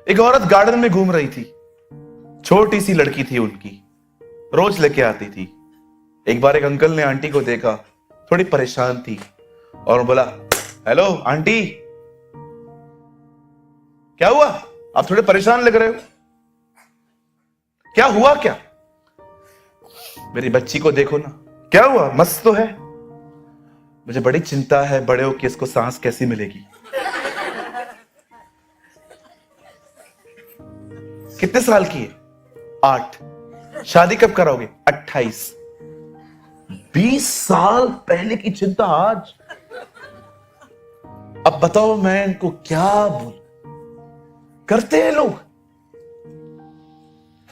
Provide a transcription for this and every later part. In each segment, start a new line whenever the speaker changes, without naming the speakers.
एक औरत गार्डन में घूम रही थी। छोटी सी लड़की थी उनकी, रोज लेके आती थी। एक बार एक अंकल ने आंटी को देखा, थोड़ी परेशान थी और बोला, हेलो आंटी, क्या हुआ? आप थोड़े परेशान लग रहे हो, क्या हुआ? क्या? मेरी बच्ची को देखो ना, क्या हुआ? मस्त तो है। मुझे बड़ी चिंता है बड़े हो कि इसको सांस कैसी मिलेगी। कितने साल की है? 8। शादी कब कराओगे? 28। 20 साल पहले की चिंता आज। अब बताओ मैं इनको क्या बोल? करते हैं लोग।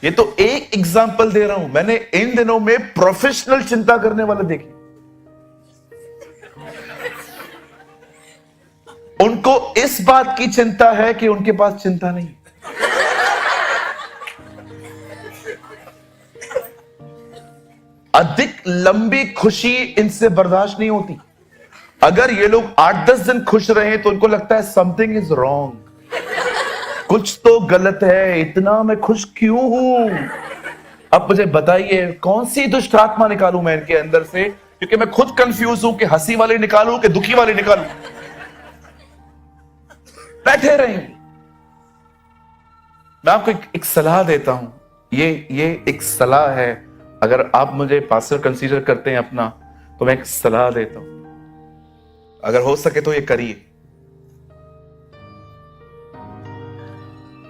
ये तो एक एग्जाम्पल दे रहा हूं, मैंने इन दिनों में प्रोफेशनल चिंता करने वाले देखे। उनको इस बात की चिंता है कि उनके पास चिंता नहीं। अधिक लंबी खुशी इनसे बर्दाश्त नहीं होती। अगर ये लोग 8-10 दिन खुश रहे तो उनको लगता है समथिंग इज रॉन्ग, कुछ तो गलत है, इतना मैं खुश क्यों हूं? अब मुझे बताइए कौन सी दुष्ट आत्मा निकालूं मैं इनके अंदर से, क्योंकि मैं खुद कंफ्यूज हूं कि हंसी वाली निकालूं कि दुखी वाली निकालूं। बैठे रहेंगे। मैं आपको एक सलाह देता हूं, ये एक सलाह है। अगर आप मुझे पास्टर कंसीडर करते हैं अपना, तो मैं एक सलाह देता हूं, अगर हो सके तो ये करिए।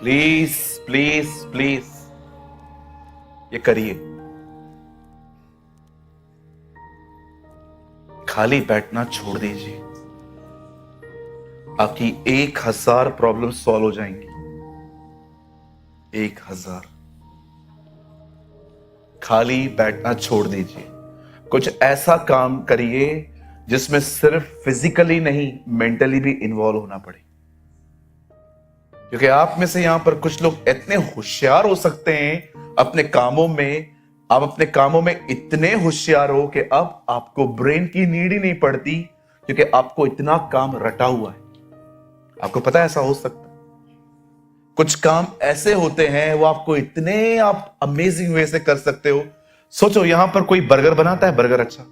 प्लीज प्लीज प्लीज ये करिए। खाली बैठना छोड़ दीजिए, आपकी 1000 प्रॉब्लम सॉल्व हो जाएंगी। 1000। खाली बैठना छोड़ दीजिए, कुछ ऐसा काम करिए जिसमें सिर्फ फिजिकली नहीं मेंटली भी इन्वॉल्व होना पड़े। क्योंकि आप में से यहां पर कुछ लोग इतने होशियार हो सकते हैं अपने कामों में, आप अपने कामों में इतने होशियार हो कि अब आपको ब्रेन की नीड ही नहीं पड़ती, क्योंकि आपको इतना काम रटा हुआ है। आपको पता है ऐसा हो सकता है। कुछ काम ऐसे होते हैं वो आपको इतने आप अमेजिंग वे से कर सकते हो। सोचो यहां पर कोई बर्गर बनाता है, बर्गर अच्छा,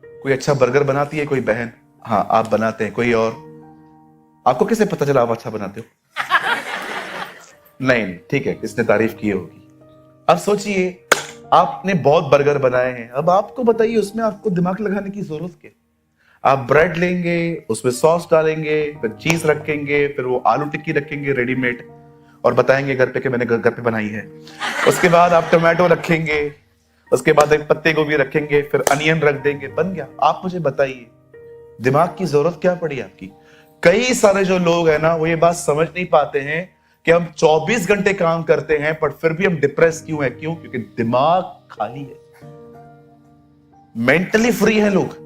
कोई अच्छा बर्गर बनाती है कोई बहन? हाँ आप बनाते हैं, कोई और? आपको कैसे पता चला आप अच्छा बनाते हो? नहीं ठीक है, किसने तारीफ की होगी। अब सोचिए आपने बहुत बर्गर बनाए हैं, अब आपको बताइए उसमें आपको दिमाग लगाने की जरूरत क्या? आप ब्रेड लेंगे, उसमें सॉस डालेंगे, फिर चीज रखेंगे, फिर वो आलू टिक्की रखेंगे रेडीमेड और बताएंगे घर पे कि मैंने घर पे बनाई है। उसके बाद आप टोमेटो रखेंगे, उसके बाद एक पत्ते गोभी रखेंगे, फिर अनियन रख देंगे, बन गया। आप मुझे बताइए दिमाग की जरूरत क्या पड़ी आपकी? कई सारे जो लोग हैं ना वो ये बात समझ नहीं पाते हैं कि हम 24 घंटे काम करते हैं पर फिर भी हम डिप्रेस क्यों है? क्यों? क्योंकि दिमाग खाली है, मेंटली फ्री है लोग।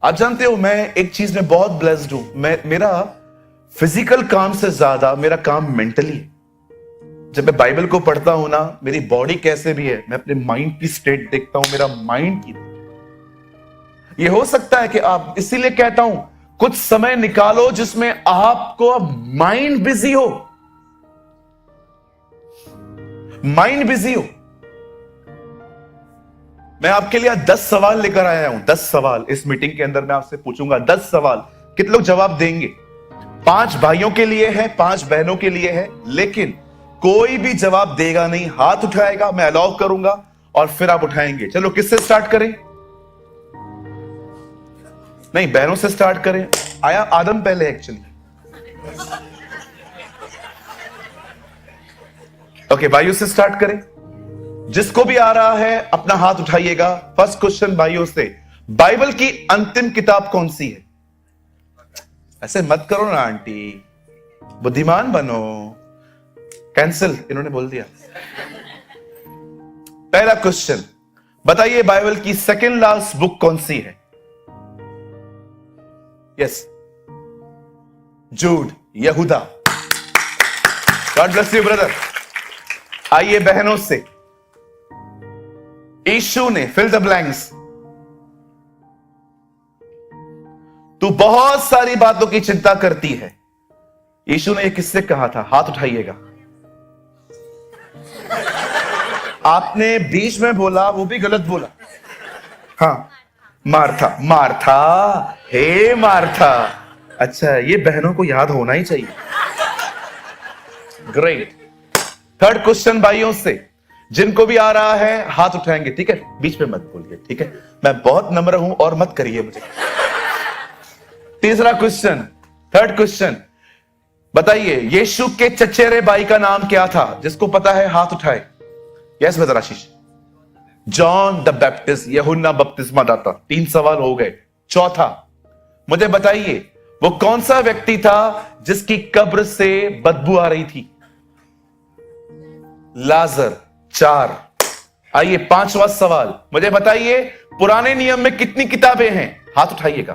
आप जानते हो मैं एक चीज में बहुत ब्लेस्ड हूं, मेरा फिजिकल काम से ज्यादा मेरा काम मेंटली है। जब मैं बाइबल को पढ़ता हूं ना, मेरी बॉडी कैसे भी है, मैं अपने माइंड की स्टेट देखता हूं, मेरा माइंड की। ये हो सकता है कि आप, इसीलिए कहता हूं कुछ समय निकालो जिसमें आपको माइंड बिजी हो, माइंड बिजी हो। मैं आपके लिए 10 सवाल लेकर आया हूं, 10 सवाल इस मीटिंग के अंदर मैं आपसे पूछूंगा। 10 सवाल, कितने लोग जवाब देंगे? 5 भाइयों के लिए है, 5 बहनों के लिए है, लेकिन कोई भी जवाब देगा नहीं, हाथ उठाएगा, मैं अलाउ करूंगा और फिर आप उठाएंगे। चलो किससे स्टार्ट करें? नहीं बहनों से स्टार्ट करें। आया आदम पहले एक्चुअली। ओके भाइयों से स्टार्ट करें। जिसको भी आ रहा है अपना हाथ उठाइएगा। फर्स्ट क्वेश्चन भाइयों से, बाइबल की अंतिम किताब कौन सी है? ऐसे मत करो ना आंटी, बुद्धिमान बनो। कैंसिल, इन्होंने बोल दिया। पहला क्वेश्चन, बताइए बाइबल की सेकंड लास्ट बुक कौन सी है? यस, जूड, यहूदा। God bless you brother. आइए बहनों से, यीशु ने, फिल द ब्लैंक्स। तू बहुत सारी बातों की चिंता करती है, यीशु ने ये किससे कहा था? हाथ उठाइएगा। आपने बीच में बोला, वो भी गलत बोला। हाँ, मार्था। मार्था, हे मार्था। अच्छा, ये बहनों को याद होना ही चाहिए। ग्रेट। थर्ड क्वेश्चन भाइयों से, जिनको भी आ रहा है हाथ उठाएंगे, ठीक है? बीच में मत बोलिए, ठीक है? मैं बहुत नम्र हूं और मत करिए मुझे। तीसरा क्वेश्चन, थर्ड क्वेश्चन, बताइए यीशु के चचेरे भाई का नाम क्या था? जिसको पता है हाथ उठाए। Yes brother Ashish. John the Baptist, यूहन्ना बपतिस्मा दाता। 3 सवाल हो गए। चौथा, मुझे बताइए वो कौन सा व्यक्ति था जिसकी कब्र से बदबू आ रही थी? लाजर। 4। आइए 5वां सवाल, मुझे बताइए पुराने नियम में कितनी किताबें हैं? हाथ उठाइएगा।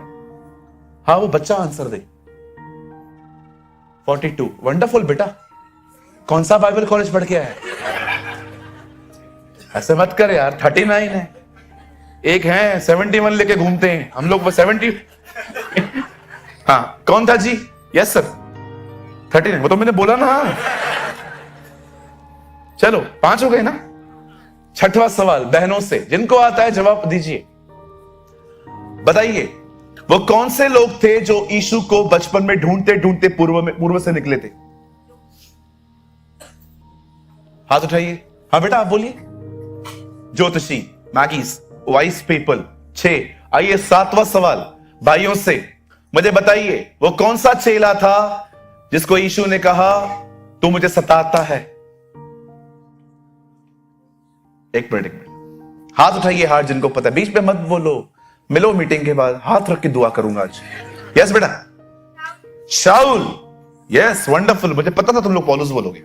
हाँ, वो बच्चा आंसर दे। 42। वंडरफुल बेटा, कौन सा बाइबल कॉलेज पढ़ के आया? ऐसे मत कर यार, 39 है। एक है 71 लेके घूमते हैं हम लोग, 70। हाँ, कौन था जी? Yes sir, 39। वो तो मैंने बोला ना। चलो 5 हो गए ना। 6वां सवाल बहनों से, जिनको आता है जवाब दीजिए। बताइए वो कौन से लोग थे जो यीशु को बचपन में ढूंढते ढूंढते पूर्व से निकले थे? हाथ उठाइए। हाँ बेटा, आप बोलिए। ज्योतिषी, मैगीज, वाइस पीपल। 6। आइए 7वां सवाल भाइयों से, मुझे बताइए वो कौन सा चेला था जिसको यीशु ने कहा तू मुझे सताता है? एक मिनट, हाथ उठाइए। हाथ जिनको पता है, बीच में मत बोलो। मिलो मीटिंग के बाद, हाथ रख के दुआ करूंगा आज। यस बेटा, शाऊल। Yes, wonderful. मुझे पता था तुम लोग पौलुस बोलोगे।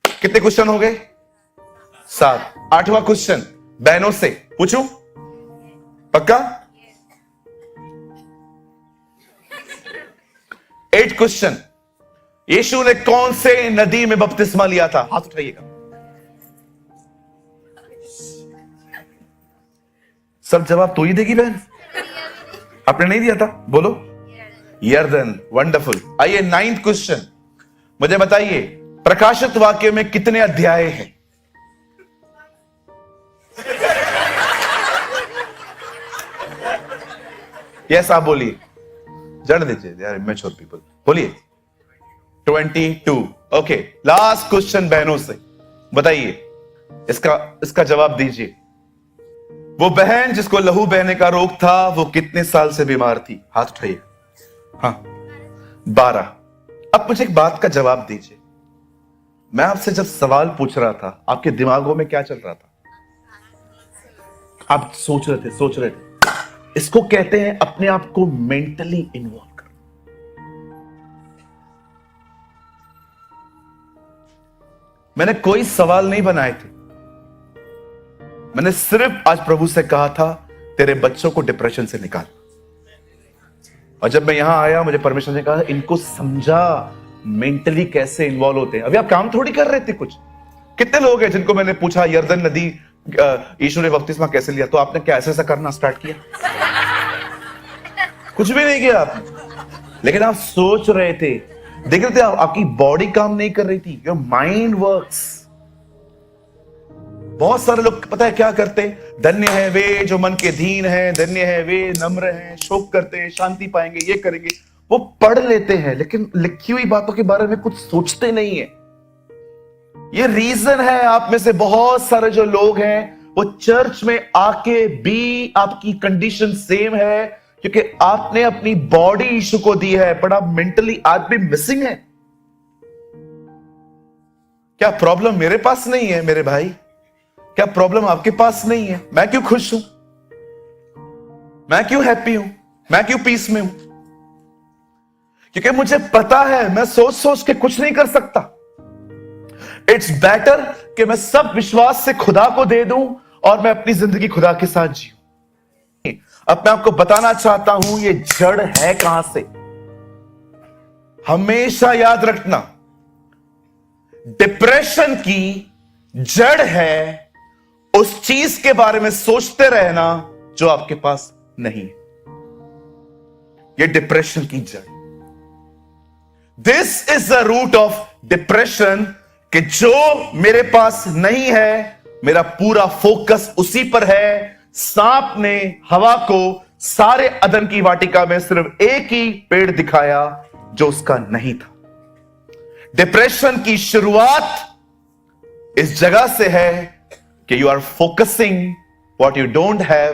कितने क्वेश्चन हो गए? 7। 8वां क्वेश्चन बहनों से पूछूं? पक्का? 8 क्वेश्चन, यीशु ने कौन से नदी में बपतिस्मा लिया था? हाथ उठाइएगा। सब जवाब तू ही देगी बहन, आपने नहीं दिया था। बोलो। यर्दन। वंडरफुल। आइए 9th क्वेश्चन, मुझे बताइए प्रकाशित वाक्य में कितने अध्याय हैं? यस, आप बोलिए। जड़ दीजिए यार, मैच्योर पीपल। बोलिए। 22। ओके, लास्ट क्वेश्चन बहनों से, बताइए इसका जवाब दीजिए। वो बहन जिसको लहू बहने का रोग था, वो कितने साल से बीमार थी? हाथ उठाइए। हाँ, 12। अब मुझे एक बात का जवाब दीजिए। मैं आपसे जब सवाल पूछ रहा था, आपके दिमागों में क्या चल रहा था? आप सोच रहे थे। इसको कहते हैं अपने आप को मेंटली इन्वॉल्व कर। मैंने कोई सवाल नहीं बनाए थे, मैंने सिर्फ आज प्रभु से कहा था तेरे बच्चों को डिप्रेशन से निकाल। और जब मैं यहां आया, मुझे परमेश्वर ने कहा इनको समझा मेंटली कैसे इन्वॉल्व होते हैं। अभी आप काम थोड़ी कर रहे थे कुछ। कितने लोग हैं जिनको मैंने पूछा यर्दन नदी यीशु ने बपतिस्मा कैसे लिया, तो आपने क्या ऐसा करना स्टार्ट किया? कुछ भी नहीं किया आपने, लेकिन आप सोच रहे थे, देख रहे थे, आपकी बॉडी काम नहीं कर रही थी, योर माइंड वर्क्स। बहुत सारे लोग पता है क्या करते? धन्य है वे जो मन के धीन हैं, धन्य है वे नम्र हैं, शोक करते हैं, शांति पाएंगे, ये करेंगे। वो पढ़ लेते हैं लेकिन लिखी हुई बातों के बारे में कुछ सोचते नहीं है। ये रीजन है आप में से बहुत सारे जो लोग हैं वो चर्च में आके भी आपकी कंडीशन सेम है, क्योंकि आपने अपनी बॉडी यीशु को दी है, बट आप मेंटली आज भी मिसिंग है। क्या प्रॉब्लम मेरे पास नहीं है मेरे भाई? क्या प्रॉब्लम आपके पास नहीं है? मैं क्यों खुश हूं? मैं क्यों हैप्पी हूं? मैं क्यों पीस में हूं? क्योंकि मुझे पता है मैं सोच सोच के कुछ नहीं कर सकता। इट्स बेटर कि मैं सब विश्वास से खुदा को दे दूं और मैं अपनी जिंदगी खुदा के साथ जीऊं। अब मैं आपको बताना चाहता हूं ये जड़ है कहां से। हमेशा याद रखना, डिप्रेशन की जड़ है उस चीज के बारे में सोचते रहना जो आपके पास नहीं है। ये डिप्रेशन की जड़। This is the root of depression, कि जो मेरे पास नहीं है, मेरा पूरा फोकस उसी पर है। सांप ने हवा को सारे अदन की वाटिका में सिर्फ एक ही पेड़ दिखाया जो उसका नहीं था। डिप्रेशन की शुरुआत इस जगह से है कि you are focusing what you don't have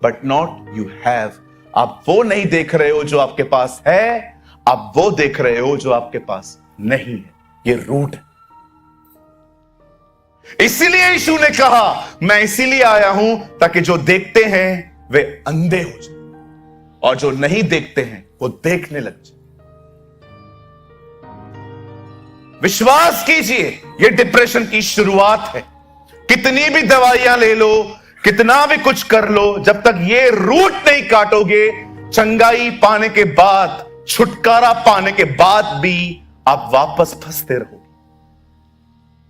but not you have. आप वो नहीं देख रहे हो जो आपके पास है, आप वो देख रहे हो जो आपके पास नहीं है। ये रूट है। इसीलिए यीशु ने कहा, मैं इसीलिए आया हूं ताकि जो देखते हैं वे अंधे हो जाए और जो नहीं देखते हैं वो देखने लग जाए। विश्वास कीजिए, ये डिप्रेशन की शुरुआत है। कितनी भी दवाइयां ले लो, कितना भी कुछ कर लो, जब तक ये रूट नहीं काटोगे, चंगाई पाने के बाद, छुटकारा पाने के बाद भी आप वापस फंसते रहोगे।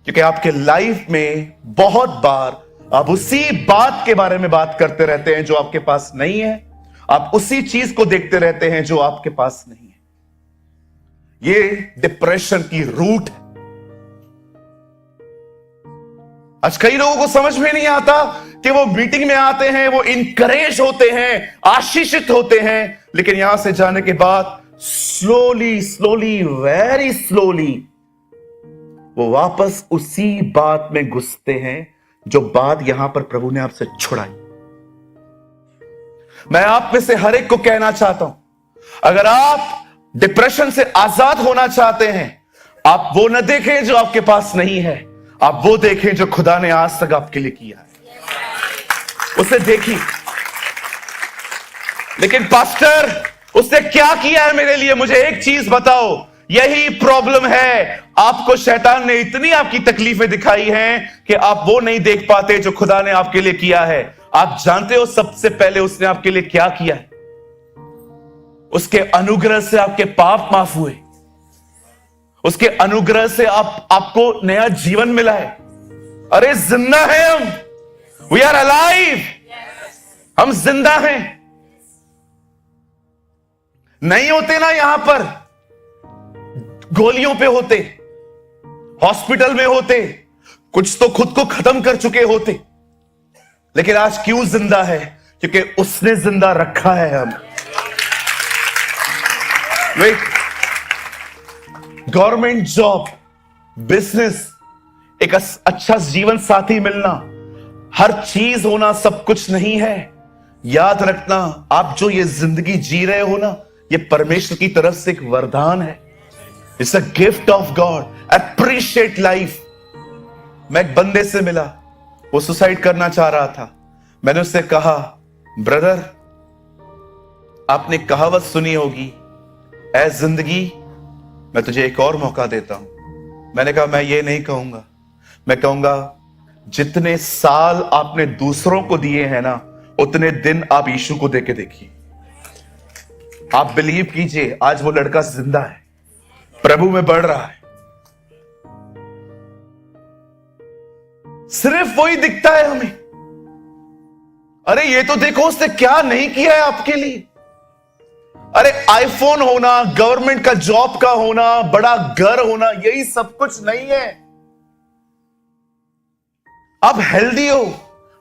क्योंकि आपके लाइफ में बहुत बार आप उसी बात के बारे में बात करते रहते हैं जो आपके पास नहीं है। आप उसी चीज को देखते रहते हैं जो आपके पास नहीं है। ये डिप्रेशन की रूट है। आज कई लोगों को समझ में नहीं आता कि वो मीटिंग में आते हैं, वो इनकरेज होते हैं, आशीषित होते हैं, लेकिन यहां से जाने के बाद स्लोली स्लोली, वेरी स्लोली वो वापस उसी बात में घुसते हैं जो बात यहां पर प्रभु ने आपसे छुड़ाई। मैं आप में से हर एक को कहना चाहता हूं, अगर आप डिप्रेशन से आजाद होना चाहते हैं, आप वो न देखें जो आपके पास नहीं है, आप वो देखें जो खुदा ने आज तक आपके लिए किया है। उसे देखिए। लेकिन पास्टर, उसने क्या किया है मेरे लिए, मुझे एक चीज बताओ। यही प्रॉब्लम है। आपको शैतान ने इतनी आपकी तकलीफें दिखाई हैं कि आप वो नहीं देख पाते जो खुदा ने आपके लिए किया है। आप जानते हो सबसे पहले उसने आपके लिए क्या किया है? उसके अनुग्रह से आपके पाप माफ हुए। उसके अनुग्रह से आपको नया जीवन मिला है। अरे जिंदा है हम, वी आर अलाइव, हम जिंदा हैं। नहीं होते ना यहां पर, गोलियों पे होते, हॉस्पिटल में होते, कुछ तो खुद को खत्म कर चुके होते। लेकिन आज क्यों जिंदा है? क्योंकि उसने जिंदा रखा है हम। गवर्नमेंट जॉब, बिजनेस, एक अच्छा जीवन साथी मिलना, हर चीज होना सब कुछ नहीं है। याद रखना, आप जो ये जिंदगी जी रहे हो ना, ये परमेश्वर की तरफ से एक वरदान है। It's a gift of God. Appreciate life. मैं एक बंदे से मिला, वो सुसाइड करना चाह रहा था। मैंने उससे कहा, ब्रदर, आपने कहावत सुनी होगी, ऐ जिंदगी मैं तुझे एक और मौका देता हूं। मैंने कहा, मैं ये नहीं कहूंगा, मैं कहूंगा जितने साल आपने दूसरों को दिए हैं ना, उतने दिन आप यीशु को देके देखिए। आप बिलीव कीजिए, आज वो लड़का जिंदा है, प्रभु में बढ़ रहा है। सिर्फ वही दिखता है हमें। अरे ये तो देखो उसने क्या नहीं किया है आपके लिए। अरे आईफोन होना, गवर्नमेंट का जॉब का होना, बड़ा घर होना, यही सब कुछ नहीं है। आप हेल्दी हो,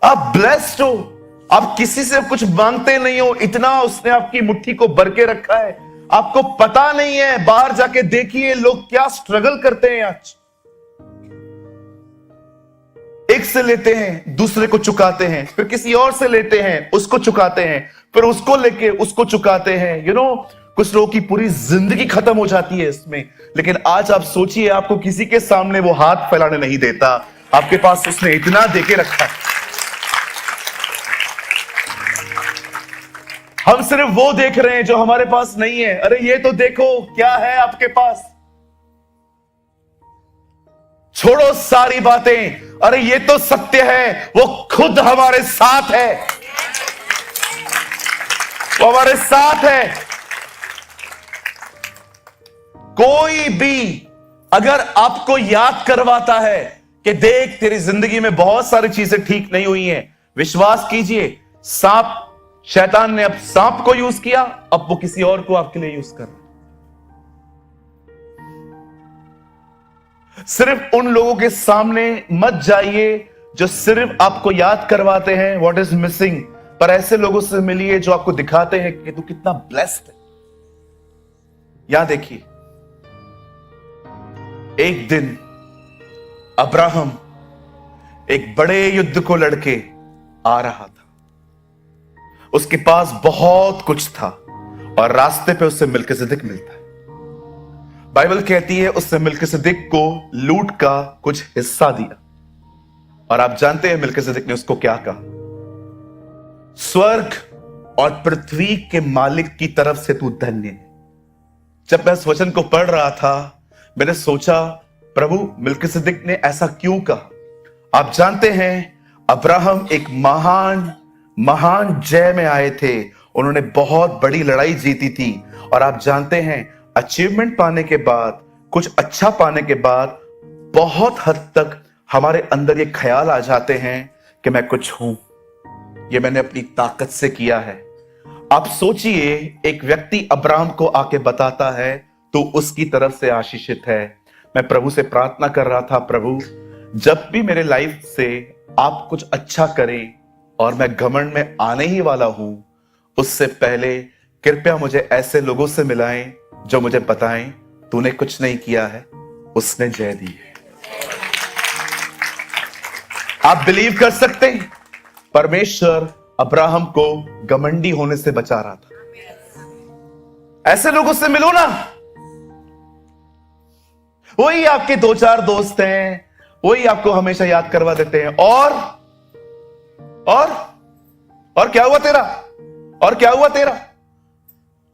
आप ब्लेस्ड हो, आप किसी से कुछ मांगते नहीं हो, इतना उसने आपकी मुट्ठी को भर के रखा है। आपको पता नहीं है, बाहर जाके देखिए लोग क्या स्ट्रगल करते हैं। आज एक से लेते हैं, दूसरे को चुकाते हैं, फिर किसी और से लेते हैं, उसको चुकाते हैं, फिर उसको लेके उसको चुकाते हैं। कुछ लोगों की पूरी जिंदगी खत्म हो जाती है इसमें। लेकिन आज आप सोचिए, आपको किसी के सामने वो हाथ फैलाने नहीं देता, आपके पास उसने इतना देके रखा है। हम सिर्फ वो देख रहे हैं जो हमारे पास नहीं है। अरे ये तो देखो क्या है आपके पास। छोड़ो सारी बातें, अरे ये तो सत्य है, वो खुद हमारे साथ है, वो हमारे साथ है। कोई भी अगर आपको याद करवाता है कि देख तेरी जिंदगी में बहुत सारी चीजें ठीक नहीं हुई हैं, विश्वास कीजिए, शैतान ने अब सांप को यूज किया, अब वो किसी और को आपके लिए यूज कर रहा है। सिर्फ उन लोगों के सामने मत जाइए जो सिर्फ आपको याद करवाते हैं व्हाट इज मिसिंग, पर ऐसे लोगों से मिलिए जो आपको दिखाते हैं कि तू कितना ब्लेस्ड है। यहां देखिए, एक दिन अब्राहम एक बड़े युद्ध को लड़के आ रहा था। उसके पास बहुत कुछ था और रास्ते पे उससे मिल्किसेदेक मिलता है। बाइबल कहती है उससे मिल्किसेदेक को लूट का कुछ हिस्सा दिया। और आप जानते हैं मिल्किसेदेक ने उसको क्या कहा? स्वर्ग और पृथ्वी के मालिक की तरफ से तू धन्य है। जब मैं इस वचन को पढ़ रहा था, मैंने सोचा प्रभु मिल्किसेदेक ने ऐसा क्यों कहा? आप जानते हैं अब्राहम एक महान जय में आए थे। उन्होंने बहुत बड़ी लड़ाई जीती थी। और आप जानते हैं अचीवमेंट पाने के बाद, कुछ अच्छा पाने के बाद बहुत हद तक हमारे अंदर ये ख्याल आ जाते हैं कि मैं कुछ हूं, ये मैंने अपनी ताकत से किया है। आप सोचिए, एक व्यक्ति अब्राहम को आके बताता है तो उसकी तरफ से आशीषित है। मैं प्रभु से प्रार्थना कर रहा था, प्रभु जब भी मेरे लाइफ से आप कुछ अच्छा करें और मैं घमंड में आने ही वाला हूं, उससे पहले कृपया मुझे ऐसे लोगों से मिलाएं जो मुझे बताएं तूने कुछ नहीं किया है, उसने जय दी है। आप बिलीव कर सकते हैं, परमेश्वर अब्राहम को घमंडी होने से बचा रहा था। ऐसे लोगों से मिलो ना, वही आपके दो चार दोस्त हैं, वही आपको हमेशा याद करवा देते हैं। और क्या हुआ तेरा? और क्या हुआ तेरा?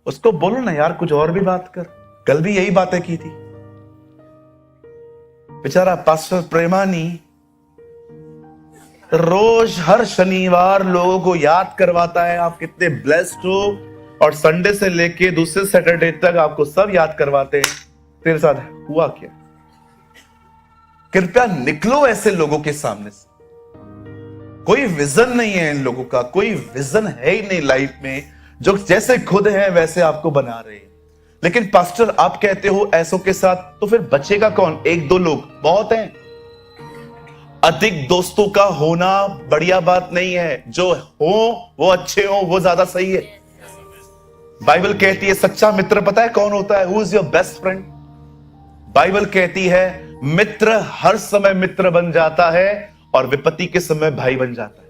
उसको बोलो ना यार, कुछ और भी बात कर। कल भी यही बातें की थी। बेचारा पास्टर प्रेमानी रोज हर शनिवार लोगों को याद करवाता है आप कितने ब्लेस्ड हो, और संडे से लेके दूसरे सैटरडे तक आपको सब याद करवाते हैं। तेरे साथ हुआ क्या? कृपया निकलो ऐसे लोगों के सामने से। कोई विजन नहीं है इन लोगों का, कोई विजन है ही नहीं लाइफ में, जो जैसे खुद है वैसे आपको बना रहे हैं। लेकिन पास्टर आप कहते हो ऐसों के साथ, तो फिर बचेगा कौन? एक दो लोग बहुत हैं। अधिक दोस्तों का होना बढ़िया बात नहीं है, जो हो वो अच्छे हो वो ज्यादा सही है। बाइबल कहती है सच्चा मित्र पता है कौन होता है? Who is your best friend? Bible कहती है मित्र हर समय मित्र बन जाता है और विपत्ति के समय भाई बन जाता है।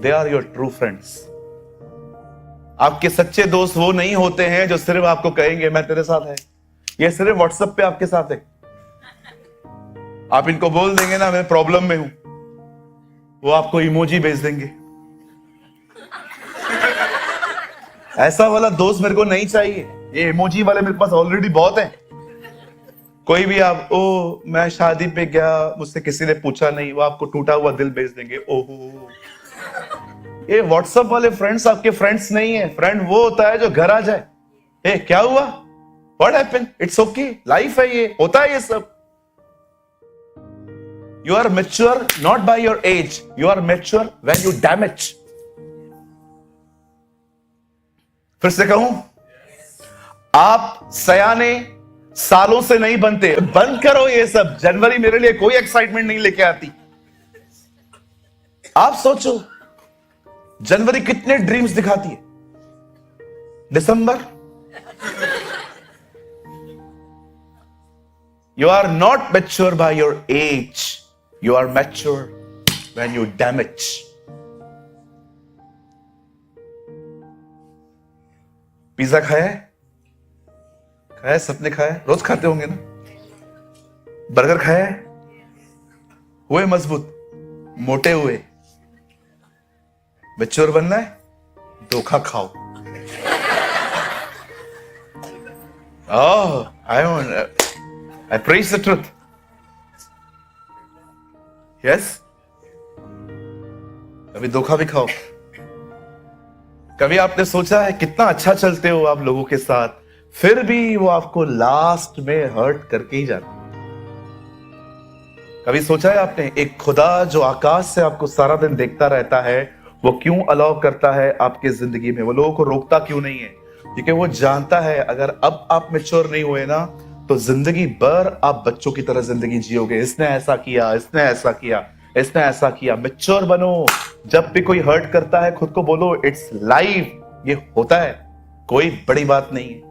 They are your true friends. आपके सच्चे दोस्त वो नहीं होते हैं जो सिर्फ आपको कहेंगे मैं तेरे साथ है, ये सिर्फ व्हाट्सएप पे आपके साथ है। आप इनको बोल देंगे ना मैं प्रॉब्लम में हूं, वो आपको इमोजी भेज देंगे। ऐसा वाला दोस्त मेरे को नहीं चाहिए। ये इमोजी वाले मेरे पास ऑलरेडी बहुत हैं। कोई भी आप मैं शादी पे गया, मुझसे किसी ने पूछा नहीं, वो आपको टूटा हुआ दिल भेज देंगे। ओहो, ये व्हाट्सएप वाले फ्रेंड्स आपके फ्रेंड्स नहीं है। फ्रेंड वो होता है जो घर आ जाए, ए क्या हुआ, what happened, it's okay, life है, ये होता है ये सब। You are mature not by your age, you are mature when you damage. फिर से कहूं, आप सयाने सालों से नहीं बनते। बंद करो ये सब। जनवरी मेरे लिए कोई एक्साइटमेंट नहीं लेके आती। आप सोचो जनवरी कितने ड्रीम्स दिखाती है। December, you are not mature by your age, you are mature when you damage. Pizza खाया खाया, सबने खाया, रोज खाते होंगे ना। बर्गर खाया, हुए मजबूत, मोटे हुए। मैच्योर बनना है, धोखा खाओ। I preach the truth. Yes? कभी धोखा भी खाओ। कभी आपने सोचा है कितना अच्छा चलते हो आप लोगों के साथ, फिर भी वो आपको लास्ट में हर्ट करके ही जाता है। कभी सोचा है आपने एक खुदा जो आकाश से आपको सारा दिन देखता रहता है, वो क्यों अलाउ करता है आपकी जिंदगी में? वो लोगों को रोकता क्यों नहीं है? क्योंकि वो जानता है अगर अब आप मैच्योर नहीं हुए ना, तो जिंदगी भर आप बच्चों की तरह जिंदगी जियोगे। इसने ऐसा किया, इसने ऐसा किया, इसने ऐसा किया। मैच्योर बनो। जब भी कोई हर्ट करता है खुद को बोलो इट्स लाइफ, ये होता है, कोई बड़ी बात नहीं है।